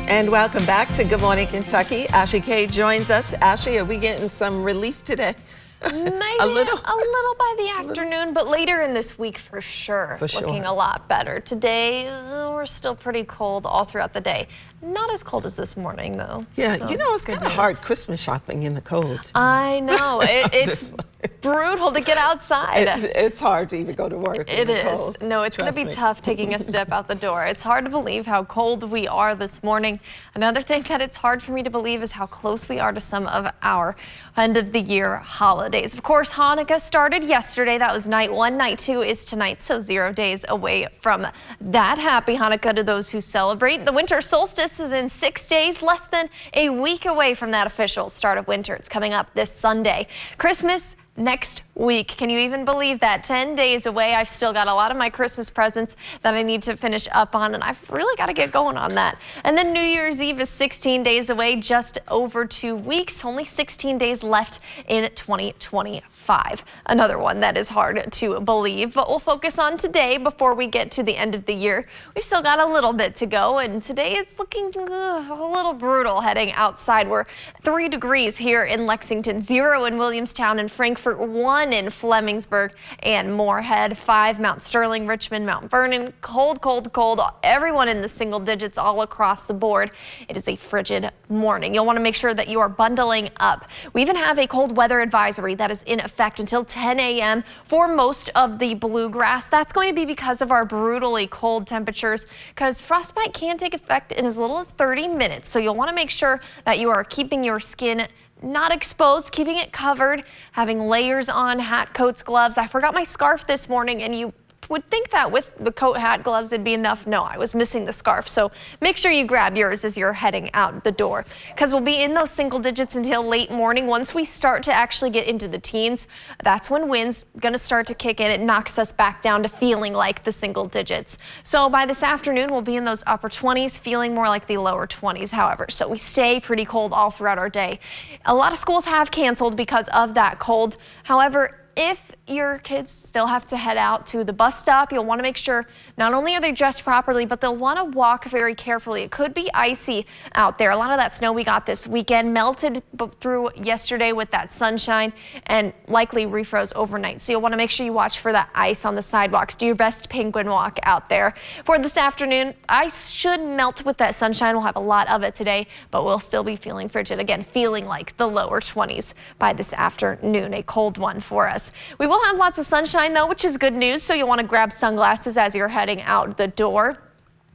And welcome back to Good Morning Kentucky. Ashley Cade joins us. Ashley, are we getting some relief today? Maybe a little by the afternoon, but later in this week for sure. Looking a lot better. Today, we're still pretty cold all throughout the day. Not as cold as this morning, though. Yeah, so you know, it's kind of hard Christmas shopping in the cold. I know. It's brutal to get outside. It's hard to even go to work. It is. No, it's going to be tough taking a step out the door. It's hard to believe how cold we are this morning. Another thing that it's hard for me to believe is how close we are to some of our end of the year holidays. Of course, Hanukkah started yesterday. That was night one. Night two is tonight, so 0 days away from that. Happy Hanukkah to those who celebrate. The winter solstice is in 6 days, less than a week away from that official start of winter. It's coming up this Sunday. Christmas next week. Can you even believe that? 10 days away. I've still got a lot of my Christmas presents that I need to finish up on, and I've really got to get going on that. And then New Year's Eve is 16 days away, just over 2 weeks. Only 16 days left in 2025. Another one that is hard to believe, but we'll focus on today before we get to the end of the year. We've still got a little bit to go, and today it's looking a little brutal heading outside. We're 3 degrees here in Lexington, 0 in Williamstown and Frankfurt, 1 in Flemingsburg and Moorhead, 5 Mount Sterling, Richmond, Mount Vernon. Cold, cold, cold. Everyone in the single digits all across the board. It is a frigid morning. You'll want to make sure that you are bundling up. We even have a cold weather advisory that is in effect until 10 a.m. for most of the bluegrass. That's going to be because of our brutally cold temperatures, because frostbite can take effect in as little as 30 minutes. So you'll want to make sure that you are keeping your skin not exposed, keeping it covered, having layers on, hat, coats, gloves. I forgot my scarf this morning, and you would think that with the coat, hat, gloves, it'd be enough. No, I was missing the scarf. So make sure you grab yours as you're heading out the door, because we'll be in those single digits until late morning. Once we start to actually get into the teens, that's when wind's going to start to kick in. It knocks us back down to feeling like the single digits. So by this afternoon, we'll be in those upper 20s, feeling more like the lower 20s, however. So we stay pretty cold all throughout our day. A lot of schools have canceled because of that cold. However, if your kids still have to head out to the bus stop, you'll want to make sure not only are they dressed properly, but they'll want to walk very carefully. It could be icy out there. A lot of that snow we got this weekend melted through yesterday with that sunshine and likely refroze overnight. So you'll want to make sure you watch for that ice on the sidewalks. Do your best penguin walk out there. For this afternoon, ice should melt with that sunshine. We'll have a lot of it today, but we'll still be feeling frigid. Again, feeling like the lower 20s by this afternoon. A cold one for us. We will have lots of sunshine, though, which is good news, so you'll want to grab sunglasses as you're heading out the door.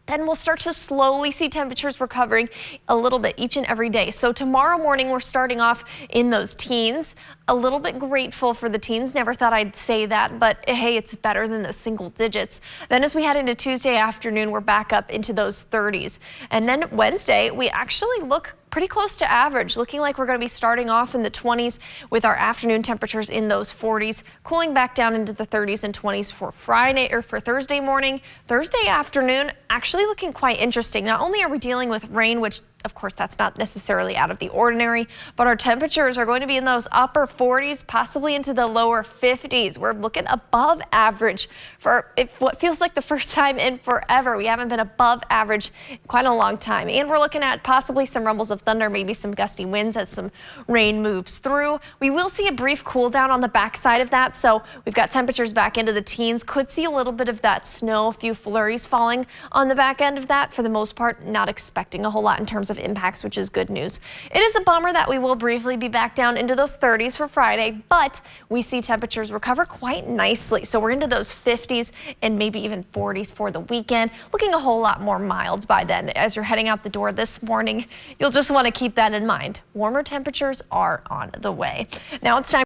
Then we'll start to slowly see temperatures recovering a little bit each and every day. So tomorrow morning, we're starting off in those teens. A little bit grateful for the teens. Never thought I'd say that, but hey, it's better than the single digits. Then as we head into Tuesday afternoon, we're back up into those 30s. And then Wednesday, we actually look pretty close to average, looking like we're going to be starting off in the 20s with our afternoon temperatures in those 40s, cooling back down into the 30s and 20s for Friday or for Thursday morning. Thursday afternoon, actually looking quite interesting. Not only are we dealing with rain, which of course, that's not necessarily out of the ordinary, but our temperatures are going to be in those upper 40s, possibly into the lower 50s. We're looking above average for what feels like the first time in forever. We haven't been above average in quite a long time. And we're looking at possibly some rumbles of thunder, maybe some gusty winds as some rain moves through. We will see a brief cool down on the backside of that. So we've got temperatures back into the teens. Could see a little bit of that snow, a few flurries falling on the back end of that. For the most part, not expecting a whole lot in terms of impacts, which is good news. It is a bummer that we will briefly be back down into those 30s for Friday, but we see temperatures recover quite nicely. So we're into those 50s and maybe even 40s for the weekend, looking a whole lot more mild by then. As you're heading out the door this morning, you'll just want to keep that in mind. Warmer temperatures are on the way. Now it's time